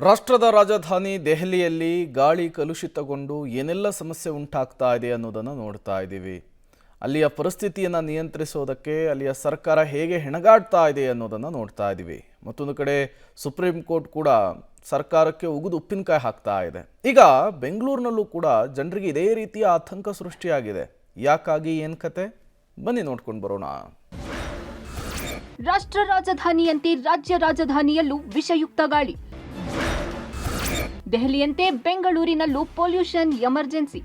ರಾಷ್ಟ್ರದ ರಾಜಧಾನಿ ದೆಹಲಿಯಲ್ಲಿ ಗಾಳಿ ಕಲುಷಿತಗೊಂಡು ಏನೆಲ್ಲ ಸಮಸ್ಯೆ ಉಂಟಾಗ್ತಾ ಇದೆ ಅನ್ನೋದನ್ನು ನೋಡ್ತಾ ಇದ್ದೀವಿ. ಅಲ್ಲಿಯ ಪರಿಸ್ಥಿತಿಯನ್ನು ನಿಯಂತ್ರಿಸೋದಕ್ಕೆ ಅಲ್ಲಿಯ ಸರ್ಕಾರ ಹೇಗೆ ಹೆಣಗಾಡ್ತಾ ಇದೆ ಅನ್ನೋದನ್ನು ನೋಡ್ತಾ ಇದ್ದೀವಿ. ಮತ್ತೊಂದು ಕಡೆ ಸುಪ್ರೀಂ ಕೋರ್ಟ್ ಕೂಡ ಸರ್ಕಾರಕ್ಕೆ ಉಗಿದು ಉಪ್ಪಿನಕಾಯಿ ಹಾಕ್ತಾ ಇದೆ. ಈಗ ಬೆಂಗಳೂರಿನಲ್ಲೂ ಕೂಡ ಜನರಿಗೆ ಇದೇ ರೀತಿಯ ಆತಂಕ ಸೃಷ್ಟಿಯಾಗಿದೆ. ಯಾಕಾಗಿ ಏನು ಕತೆ, ಬನ್ನಿ ನೋಡ್ಕೊಂಡು ಬರೋಣ. ರಾಷ್ಟ್ರ ರಾಜಧಾನಿಯಂತೆ ರಾಜ್ಯ ರಾಜಧಾನಿಯಲ್ಲೂ ವಿಷಯುಕ್ತ ಗಾಳಿ. ದೆಹಲಿಯಂತೆ ಬೆಂಗಳೂರಿನಲ್ಲೂ ಪೊಲ್ಯೂಷನ್ ಎಮರ್ಜೆನ್ಸಿ.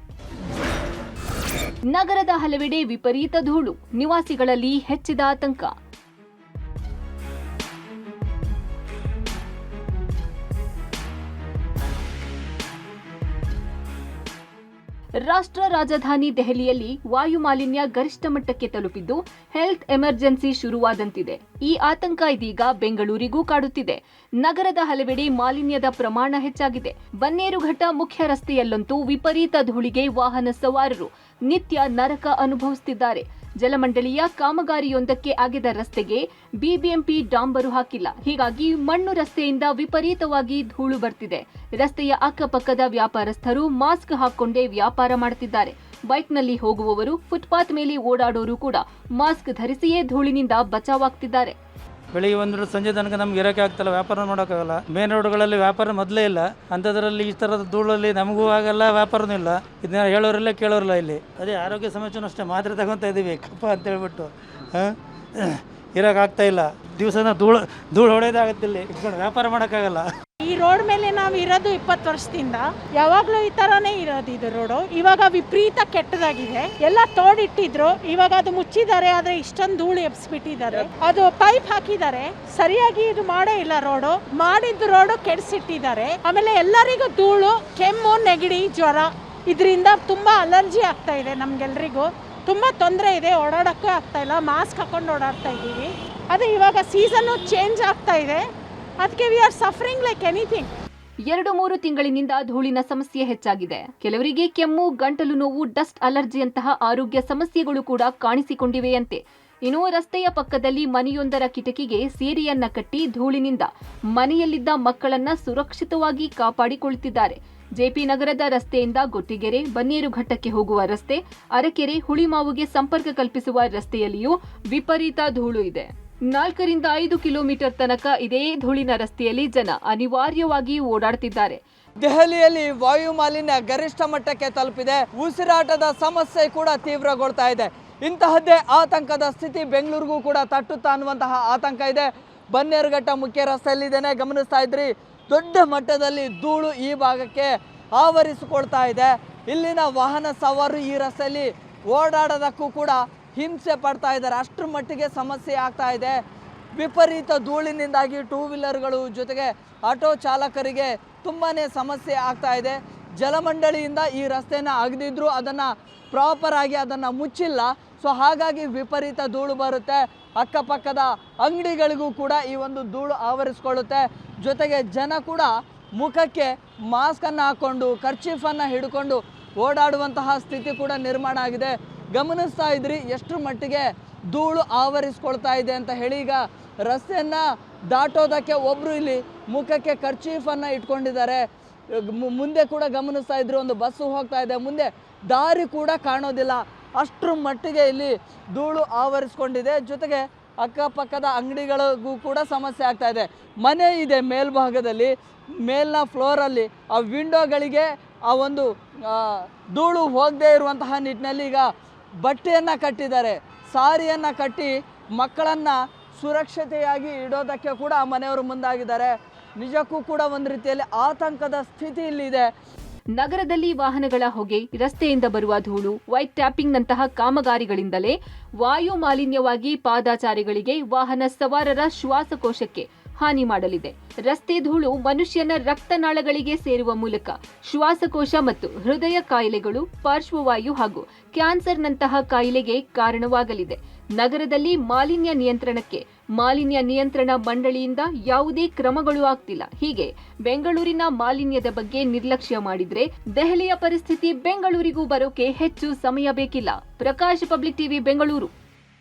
ನಗರದ ಹಲವೆಡೆ ವಿಪರೀತ ಧೂಳು, ನಿವಾಸಿಗಳಲ್ಲಿ ಹೆಚ್ಚಿದ ಆತಂಕ. ರಾಷ್ಟ್ರ ರಾಜಧಾನಿ ದೆಹಲಿಯಲ್ಲಿ ವಾಯು ಮಾಲಿನ್ಯ ಗರಿಷ್ಠ ಮಟ್ಟಕ್ಕೆ ತಲುಪಿದ್ದು ಹೆಲ್ತ್ ಎಮರ್ಜೆನ್ಸಿ ಶುರುವಾದಂತಿದೆ. ಈ ಆತಂಕ ಇದೀಗ ಬೆಂಗಳೂರಿಗೂ ಕಾಡುತ್ತಿದೆ. ನಗರದ ಹಲವೆಡೆ ಮಾಲಿನ್ಯದ ಪ್ರಮಾಣ ಹೆಚ್ಚಾಗಿದೆ. ಬನ್ನೇರುಘಟ್ಟ ಮುಖ್ಯ ರಸ್ತೆಯಲ್ಲಂತೂ ವಿಪರೀತ ಧೂಳಿಗೆ ವಾಹನ ಸವಾರರು ನಿತ್ಯ ನರಕ ಅನುಭವಿಸುತ್ತಿದ್ದಾರೆ. ಜಲಮಂಡಳಿಯ ಕಾಮಗಾರಿಯೊಂದಕ್ಕೆ ಆಗಿದ ರಸ್ತೆಗೆ ಬಿಬಿಎಂಪಿ ಡಾಂಬರು ಹಾಕಿಲ್ಲ. ಹೀಗಾಗಿ ಮಣ್ಣು ರಸ್ತೆಯಿಂದ ವಿಪರೀತವಾಗಿ ಧೂಳು ಬರ್ತಿದೆ. ರಸ್ತೆಯ ಅಕ್ಕಪಕ್ಕದ ವ್ಯಾಪಾರಸ್ಥರು ಮಾಸ್ಕ್ ಹಾಕೊಂಡೇ ವ್ಯಾಪಾರ ಮಾಡುತ್ತಿದ್ದಾರೆ. ಬೈಕ್ನಲ್ಲಿ ಹೋಗುವವರು, ಫುಟ್ಪಾತ್ ಮೇಲೆ ಓಡಾಡೋರು ಕೂಡ ಮಾಸ್ಕ್ ಧರಿಸಿಯೇ ಧೂಳಿನಿಂದ ಬಚಾವಾಗ್ತಿದ್ದಾರೆ. ಬೆಳಿಗ್ಗೆ ಒಂದು ಸಂಜೆ ತನಕ ನಮ್ಗೆ ಇರೋಕ್ಕೆ ಆಗ್ತಲ್ಲ, ವ್ಯಾಪಾರ ಮಾಡೋಕ್ಕಾಗಲ್ಲ. ಮೇನ್ ರೋಡ್ಗಳಲ್ಲಿ ವ್ಯಾಪಾರ ಮೊದಲೇ ಇಲ್ಲ, ಅಂಥದ್ರಲ್ಲಿ ಈ ಥರದ ಧೂಳಲ್ಲಿ ನಮಗೂ ಆಗಲ್ಲ, ವ್ಯಾಪಾರನೂ ಇಲ್ಲ. ಇದನ್ನ ಹೇಳೋರಿಲ್ಲ ಕೇಳೋರಿಲ್ಲ. ಇಲ್ಲಿ ಅದೇ ಆರೋಗ್ಯ ಸಮಸ್ಯೆನೂ ಅಷ್ಟೇ, ಮಾತ್ರೆ ತಗೊತಾ ಇದ್ದೀವಿ ಕಪ್ಪ ಅಂತೇಳ್ಬಿಟ್ಟು ಇರೋಕ್ಕಾಗ್ತಾ ಇಲ್ಲ. ದಿವಸನ ಧೂಳು ಹೊಡೆಯೋದಾಗತ್ತೆ. ಇಲ್ಲಿ ಇಟ್ಕೊಂಡು ವ್ಯಾಪಾರ ಮಾಡೋಕ್ಕಾಗಲ್ಲ. ಈ ರೋಡ್ ಮೇಲೆ ನಾವು ಇರೋದು 20 ವರ್ಷದಿಂದ, ಯಾವಾಗಲೂ ಈ ಥರನೇ ಇರೋದು ಇದು ರೋಡು. ಇವಾಗ ವಿಪರೀತ ಕೆಟ್ಟದಾಗಿದೆ. ಎಲ್ಲ ತೋಡಿಟ್ಟಿದ್ರು, ಇವಾಗ ಅದು ಮುಚ್ಚಿದ್ದಾರೆ. ಆದರೆ ಇಷ್ಟೊಂದು ಧೂಳು ಎಬ್ಸ್ಬಿಟ್ಟಿದ್ದಾರೆ. ಅದು ಪೈಪ್ ಹಾಕಿದ್ದಾರೆ, ಸರಿಯಾಗಿ ಇದು ಮಾಡೇ ಇಲ್ಲ. ರೋಡು ಮಾಡಿದ್ದು ರೋಡು ಕೆಡಿಸಿಟ್ಟಿದ್ದಾರೆ. ಆಮೇಲೆ ಎಲ್ಲರಿಗೂ ಧೂಳು, ಕೆಮ್ಮು, ನೆಗಡಿ, ಜ್ವರ, ಇದರಿಂದ ತುಂಬಾ ಅಲರ್ಜಿ ಆಗ್ತಾ ಇದೆ. ನಮ್ಗೆಲ್ರಿಗೂ ತುಂಬಾ ತೊಂದರೆ ಇದೆ. ಓಡಾಡೋಕ್ಕೂ ಆಗ್ತಾ ಇಲ್ಲ. ಮಾಸ್ಕ್ ಹಾಕೊಂಡು ಓಡಾಡ್ತಾ ಇದ್ದೀವಿ. ಅದೇ ಇವಾಗ ಸೀಸನ್ನು ಚೇಂಜ್ ಆಗ್ತಾ ಇದೆ. ಅದಕ್ಕೆ we are suffering like anything. 2-3 ತಿಂಗಳಿನಿಂದ ಧೂಳಿನ ಸಮಸ್ಯೆ ಹೆಚ್ಚಾಗಿದೆ. ಕೆಲವರಿಗೆ ಕೆಮ್ಮು, ಗಂಟಲು ನೋವು, ಡಸ್ಟ್ ಅಲರ್ಜಿಯಂತಹ ಆರೋಗ್ಯ ಸಮಸ್ಯೆಗಳು ಕೂಡ ಕಾಣಿಸಿಕೊಂಡಿವೆಯಂತೆ. ಇನ್ನು ರಸ್ತೆಯ ಪಕ್ಕದಲ್ಲಿ ಮನೆಯೊಂದರ ಕಿಟಕಿಗೆ ಸೀರೆಯನ್ನ ಕಟ್ಟಿ ಧೂಳಿನಿಂದ ಮನೆಯಲ್ಲಿದ್ದ ಮಕ್ಕಳನ್ನ ಸುರಕ್ಷಿತವಾಗಿ ಕಾಪಾಡಿಕೊಳ್ಳುತ್ತಿದ್ದಾರೆ. ಜೆಪಿ ನಗರದ ರಸ್ತೆಯಿಂದ ಗೊಟ್ಟಿಗೆರೆ, ಬನ್ನೇರುಘಟ್ಟಕ್ಕೆ ಹೋಗುವ ರಸ್ತೆ, ಅರಕೆರೆ, ಹುಳಿಮಾವುಗೆ ಸಂಪರ್ಕ ಕಲ್ಪಿಸುವ ರಸ್ತೆಯಲ್ಲಿಯೂ ವಿಪರೀತ ಧೂಳು ಇದೆ. 4ರಿಂದ 5 ಕಿಲೋಮೀಟರ್ ತನಕ ಇದೇ ಧೂಳಿನ ರಸ್ತೆಯಲ್ಲಿ ಜನ ಅನಿವಾರ್ಯವಾಗಿ ಓಡಾಡ್ತಿದ್ದಾರೆ. ದೆಹಲಿಯಲ್ಲಿ ವಾಯು ಮಾಲಿನ್ಯ ಗರಿಷ್ಠ ಮಟ್ಟಕ್ಕೆ ತಲುಪಿದೆ. ಉಸಿರಾಟದ ಸಮಸ್ಯೆ ಕೂಡ ತೀವ್ರಗೊಳ್ತಾ ಇದೆ. ಇಂತಹದ್ದೇ ಆತಂಕದ ಸ್ಥಿತಿ ಬೆಂಗಳೂರಿಗೂ ಕೂಡ ತಟ್ಟುತ್ತಾ ಅನ್ನುವಂತಹ ಆತಂಕ ಇದೆ. ಬನ್ನೇರುಘಟ್ಟ ಮುಖ್ಯ ರಸ್ತೆಯಲ್ಲಿದ್ದೇನೆ, ಗಮನಿಸ್ತಾ ಇದ್ರಿ. ದೊಡ್ಡ ಮಟ್ಟದಲ್ಲಿ ಧೂಳು ಈ ಭಾಗಕ್ಕೆ ಆವರಿಸಿಕೊಳ್ತಾ ಇದೆ. ಇಲ್ಲಿನ ವಾಹನ ಸವಾರರು ಈ ರಸ್ತೆಯಲ್ಲಿ ಓಡಾಡೋದಕ್ಕೂ ಕೂಡ ಹಿಂಸೆ ಪಡ್ತಾ ಇದ್ದಾರೆ. ಅಷ್ಟರ ಮಟ್ಟಿಗೆ ಸಮಸ್ಯೆ ಆಗ್ತಾ ಇದೆ. ವಿಪರೀತ ಧೂಳಿನಿಂದಾಗಿ ಟೂ ವೀಲರ್ಗಳು ಜೊತೆಗೆ ಆಟೋ ಚಾಲಕರಿಗೆ ತುಂಬಾ ಸಮಸ್ಯೆ ಆಗ್ತಾ ಇದೆ. ಜಲಮಂಡಳಿಯಿಂದ ಈ ರಸ್ತೆಯನ್ನು ಅಗೆದಿದ್ರು, ಅದನ್ನು ಪ್ರಾಪರ್ ಆಗಿ ಅದನ್ನು ಮುಚ್ಚಿಲ್ಲ. ಸೊ ಹಾಗಾಗಿ ವಿಪರೀತ ಧೂಳು ಬರುತ್ತೆ. ಅಕ್ಕಪಕ್ಕದ ಅಂಗಡಿಗಳಿಗೂ ಕೂಡ ಈ ಒಂದು ಧೂಳು ಆವರಿಸ್ಕೊಳ್ಳುತ್ತೆ. ಜೊತೆಗೆ ಜನ ಕೂಡ ಮುಖಕ್ಕೆ ಮಾಸ್ಕನ್ನು ಹಾಕ್ಕೊಂಡು, ಕರ್ಚೀಫನ್ನು ಹಿಡ್ಕೊಂಡು ಓಡಾಡುವಂತಹ ಸ್ಥಿತಿ ಕೂಡ ನಿರ್ಮಾಣ ಆಗಿದೆ. ಗಮನಿಸ್ತಾ ಇದ್ರಿ ಎಷ್ಟರ ಮಟ್ಟಿಗೆ ಧೂಳು ಆವರಿಸ್ಕೊಳ್ತಾ ಇದೆ ಅಂತ ಹೇಳಿ. ಈಗ ರಸ್ತೆಯನ್ನು ದಾಟೋದಕ್ಕೆ ಒಬ್ಬರು ಇಲ್ಲಿ ಮುಖಕ್ಕೆ ಕರ್ಚೀಫನ್ನು ಇಟ್ಕೊಂಡಿದ್ದಾರೆ. ಮುಂದೆ ಕೂಡ ಗಮನಿಸ್ತಾ ಇದ್ರಿ, ಒಂದು ಬಸ್ಸು ಹೋಗ್ತಾ ಇದೆ, ಮುಂದೆ ದಾರಿ ಕೂಡ ಕಾಣೋದಿಲ್ಲ. ಅಷ್ಟರ ಮಟ್ಟಿಗೆ ಇಲ್ಲಿ ಧೂಳು ಆವರಿಸ್ಕೊಂಡಿದೆ. ಜೊತೆಗೆ ಅಕ್ಕಪಕ್ಕದ ಅಂಗಡಿಗಳಿಗೂ ಕೂಡ ಸಮಸ್ಯೆ ಆಗ್ತಾ ಇದೆ. ಮನೆ ಇದೆ ಮೇಲ್ಭಾಗದಲ್ಲಿ, ಮೇಲಿನ ಫ್ಲೋರಲ್ಲಿ ಆ ವಿಂಡೋಗಳಿಗೆ ಆ ಒಂದು ಧೂಳು ಹೋಗದೇ ಇರುವಂತಹ ನಿಟ್ಟಿನಲ್ಲಿ ಈಗ ಬಟ್ಟೆಯನ್ನು ಕಟ್ಟಿದ್ದಾರೆ, ಸಾರಿಯನ್ನು ಕಟ್ಟಿ ಮಕ್ಕಳನ್ನು ಸುರಕ್ಷತೆಯಾಗಿ ಇಡೋದಕ್ಕೆ ಕೂಡ ಆ ಮನೆಯವರು ಮುಂದಾಗಿದ್ದಾರೆ. ನಿಜಕ್ಕೂ ಕೂಡ ಒಂದು ರೀತಿಯಲ್ಲಿ ಆತಂಕದ ಸ್ಥಿತಿ ಇಲ್ಲಿದೆ. ನಗರದಲ್ಲಿ ವಾಹನಗಳ ಹೊಗೆ, ರಸ್ತೆಯಿಂದ ಬರುವ ಧೂಳು, ವೈಟ್ ಟ್ಯಾಪಿಂಗ್ನಂತಹ ಕಾಮಗಾರಿಗಳಿಂದಲೇ ವಾಯು ಮಾಲಿನ್ಯವಾಗಿ ಪಾದಾಚಾರಿಗಳಿಗೆ, ವಾಹನ ಸವಾರರ ಶ್ವಾಸಕೋಶಕ್ಕೆ ಹಾನಿ ಮಾಡಲಿದೆ. ರಸ್ತೆ ಧೂಳು ಮನುಷ್ಯನ ರಕ್ತನಾಳಗಳಿಗೆ ಸೇರುವ ಮೂಲಕ ಶ್ವಾಸಕೋಶ ಮತ್ತು ಹೃದಯ ಕಾಯಿಲೆಗಳು, ಪಾರ್ಶ್ವವಾಯು ಹಾಗೂ ಕ್ಯಾನ್ಸರ್ನಂತಹ ಕಾಯಿಲೆಗೆ ಕಾರಣವಾಗಲಿದೆ. ನಗರದಲ್ಲಿ ಮಾಲಿನ್ಯ ನಿಯಂತ್ರಣಕ್ಕೆ ಮಾಲಿನ್ಯ ನಿಯಂತ್ರಣ ಮಂಡಳಿಯಿಂದ ಯಾವುದೇ ಕ್ರಮಗಳು ಆಗ್ತಿಲ್ಲ. ಹೀಗೆ ಬೆಂಗಳೂರಿನ ಮಾಲಿನ್ಯದ ಬಗ್ಗೆ ನಿರ್ಲಕ್ಷ್ಯ ಮಾಡಿದ್ರೆ ದೆಹಲಿಯ ಪರಿಸ್ಥಿತಿ ಬೆಂಗಳೂರಿಗೂ ಬರೋಕೆ ಹೆಚ್ಚು ಸಮಯ ಬೇಕಿಲ್ಲ. Prakash, public TV, Bengaluru.